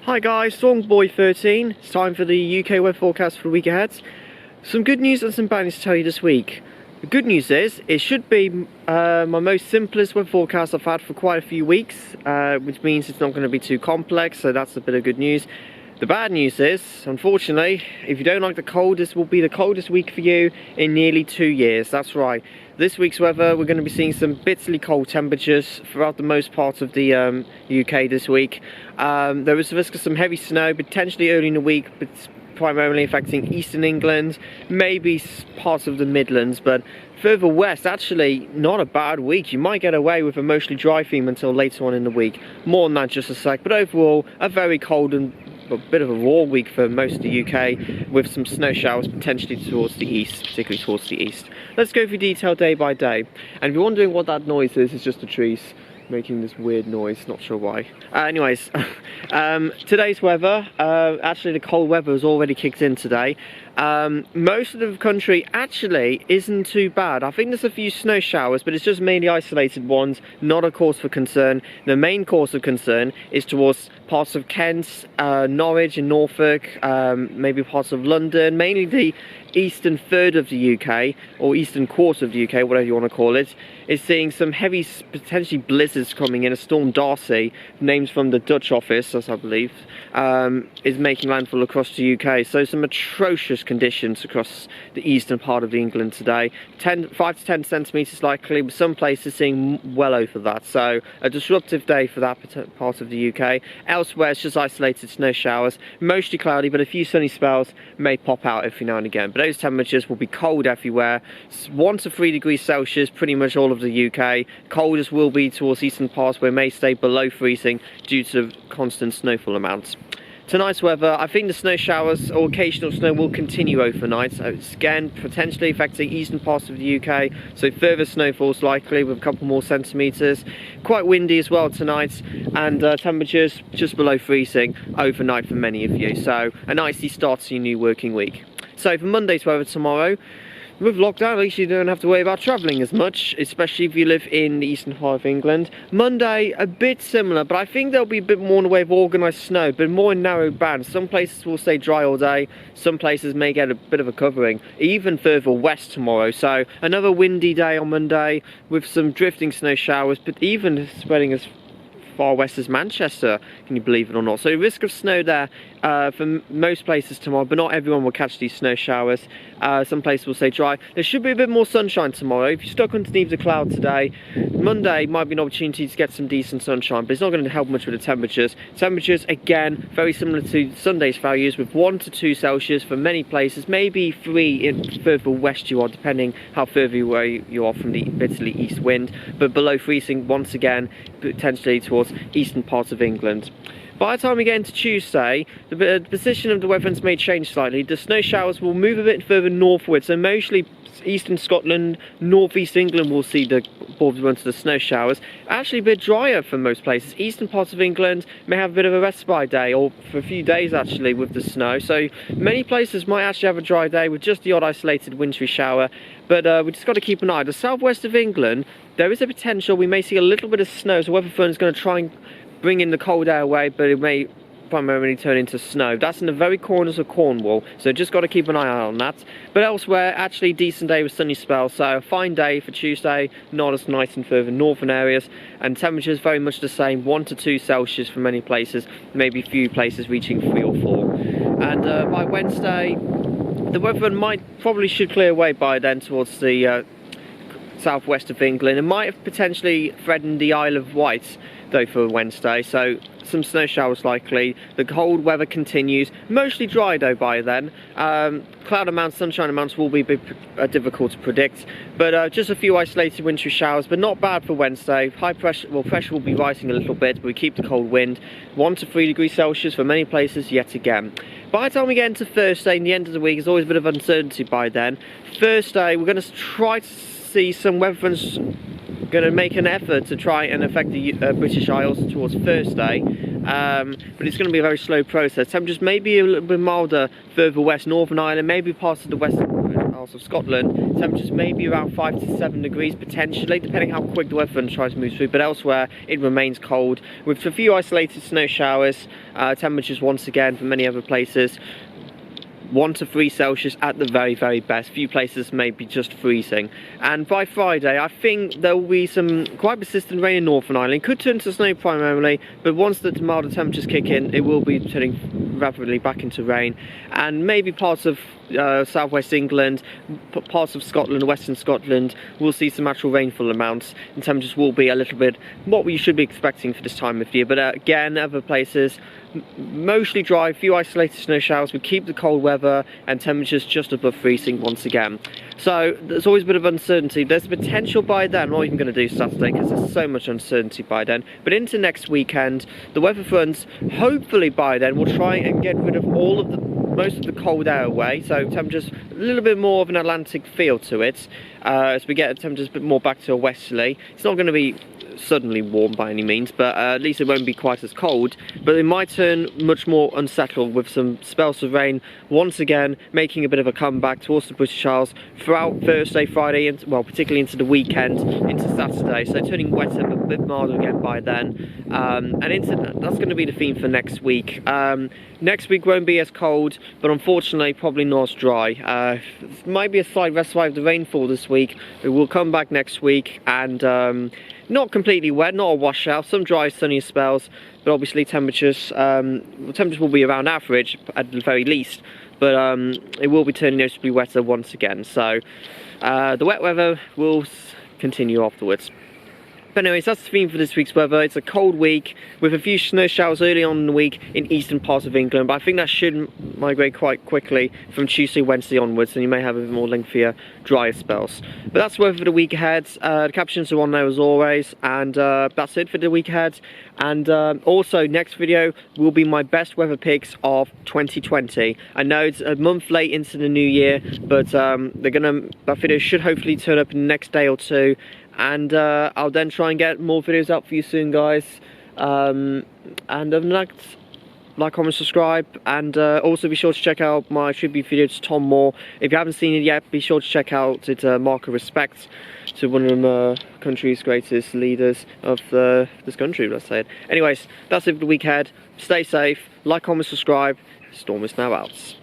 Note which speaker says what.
Speaker 1: Hi guys, Songboy13. It's time for the UK weather forecast for the week ahead. Some good news and some bad news to tell you this week. The good news is, it should be my most simplest weather forecast I've had for quite a few weeks, which means it's not going to be too complex, so that's a bit of good news. The bad news is, unfortunately, if you don't like the cold, this will be the coldest week for you in nearly 2 years. That's right. This week's weather, we're going to be seeing some bitterly cold temperatures throughout the most part of the UK this week. There is a risk of some heavy snow, potentially early in the week, but primarily affecting eastern England, maybe parts of the Midlands, but further west, actually not a bad week. You might get away with a mostly dry theme until later on in the week. More on that in just a sec, but overall, a very cold and a bit of a raw week for most of the UK, with some snow showers potentially towards the east, particularly towards the east. Let's go through detail day by day. And if you're wondering what that noise is, it's just the trees making this weird noise, not sure why. Anyways, today's weather, actually the cold weather has already kicked in today. Most of the country actually isn't too bad. I think there's a few snow showers, but it's just mainly isolated ones, not a cause for concern. The main cause of concern is towards parts of Kent, Norwich and Norfolk, maybe parts of London, mainly the eastern third of the UK, or eastern quarter of the UK, whatever you want to call it, is seeing some heavy, potentially blizzards coming in. A storm Darcy, names from the Dutch office, as I believe, is making landfall across the UK. So some atrocious conditions across the eastern part of England today. 5 to 10 centimetres likely, with some places seeing well over that. So a disruptive day for that part of the UK. Elsewhere, it's just isolated snow showers, mostly cloudy, but a few sunny spells may pop out every now and again. But those temperatures will be cold everywhere. 1 to 3 degrees Celsius, pretty much all of the UK. Coldest will be towards eastern parts, where it may stay below freezing due to constant snowfall amounts. Tonight's weather, I think the snow showers or occasional snow will continue overnight, so it's again potentially affecting eastern parts of the UK, so further snowfalls likely with a couple more centimetres. Quite windy as well tonight, and temperatures just below freezing overnight for many of you, so an icy start to your new working week. So for Monday's weather tomorrow, with lockdown, at least you don't have to worry about travelling as much, especially if you live in the eastern part of England. Monday, a bit similar, but I think there'll be a bit more in the way of organised snow, but more in narrow bands. Some places will stay dry all day, some places may get a bit of a covering, even further west tomorrow. So another windy day on Monday, with some drifting snow showers, but even spreading as far west as Manchester, can you believe it or not. So risk of snow there for most places tomorrow, but not everyone will catch these snow showers. Some places will stay dry. There should be a bit more sunshine tomorrow. If you're stuck underneath the cloud today, Monday might be an opportunity to get some decent sunshine, but it's not going to help much with the temperatures. Temperatures, again, very similar to Sunday's values, with 1 to 2 Celsius for many places, maybe 3 in further west you are, depending how further away you are from the bitterly east wind, but below freezing once again, potentially towards eastern parts of England. By the time we get into Tuesday, the position of the weather may change slightly. The snow showers will move a bit further northwards, so mostly eastern Scotland, northeast England will see the border run to the snow showers. Actually a bit drier for most places. Eastern parts of England may have a bit of a respite day, or for a few days actually, with the snow. So many places might actually have a dry day with just the odd isolated wintry shower. But we just got to keep an eye. The southwest of England, there is a potential we may see a little bit of snow, so weather front is going to try and bring in the cold air away, but it may primarily turn into snow. That's in the very corners of Cornwall, so just got to keep an eye out on that. But elsewhere, actually decent day with sunny spells, so a fine day for Tuesday, not as nice in further northern areas, and temperatures very much the same, 1 to 2 Celsius for many places, maybe a few places reaching 3 or 4. And by Wednesday, the weather probably should clear away by then towards the southwest of England. It might have potentially threatened the Isle of Wight though for Wednesday, so some snow showers likely. The cold weather continues, mostly dry though by then. Cloud amounts, sunshine amounts will be difficult to predict, but just a few isolated wintry showers, but not bad for Wednesday. High pressure, well, pressure will be rising a little bit, but we keep the cold wind. 1 to 3 degrees Celsius for many places yet again. By the time we get into Thursday and the end of the week, there's always a bit of uncertainty by then. Thursday, we're going to try to see some weather fronts going to make an effort to try and affect the British Isles towards Thursday, but it's going to be a very slow process. Temperatures may be a little bit milder further west, Northern Ireland, maybe parts of the west south of Scotland, temperatures may be around 5 to 7 degrees potentially, depending how quick the weather front tries to move through, but elsewhere it remains cold, with a few isolated snow showers. Temperatures once again for many other places 1 to 3 Celsius at the very best. Few places may be just freezing. And by Friday, I think there will be some quite persistent rain in Northern Ireland. Could turn to snow primarily, but once the milder temperatures kick in, it will be turning rapidly back into rain. And maybe parts of southwest England, parts of Scotland, western Scotland, will see some actual rainfall amounts, and temperatures will be a little bit what we should be expecting for this time of year. But again, other places mostly dry, few isolated snow showers. We keep the cold weather and temperatures just above freezing once again. So there's always a bit of uncertainty. There's potential by then. I'm not even going to do Saturday because there's so much uncertainty by then. But into next weekend, the weather fronts hopefully by then will try and get rid of most of the cold air away, so temperatures a little bit more of an Atlantic feel to it as we get temperatures a bit more back to a westerly. It's not going to be suddenly warm by any means, but at least it won't be quite as cold, but it might turn much more unsettled with some spells of rain once again making a bit of a comeback towards the British Isles throughout Thursday, Friday, and well, particularly into the weekend, into Saturday, so turning wetter but a bit milder again by then. And that's going to be the theme for next week. Next week won't be as cold, but unfortunately probably not as dry. Might be a slight respite of the rainfall this week. It will come back next week, and not completely wet, not a washout, some dry sunny spells, but obviously temperatures will be around average at the very least, but it will be turning noticeably wetter once again, so the wet weather will continue afterwards. But anyways, that's the theme for this week's weather. It's a cold week with a few snow showers early on in the week in eastern parts of England, but I think that should migrate quite quickly from Tuesday, Wednesday onwards, and you may have a bit more lengthier, drier spells. But that's the weather for the week ahead. The captions are on there as always, and that's it for the week ahead. And also, next video will be my best weather picks of 2020. I know it's a month late into the new year, but that video should hopefully turn up in the next day or two. And I'll then try and get more videos out for you soon, guys. And other than that, like, comment, subscribe, and also be sure to check out my tribute video to Tom Moore. If you haven't seen it yet, be sure to check out it. Mark of respect to one of the country's greatest leaders of this country, let's say it. Anyways, that's it for the week ahead. Stay safe, like, comment, subscribe. Storm is now out.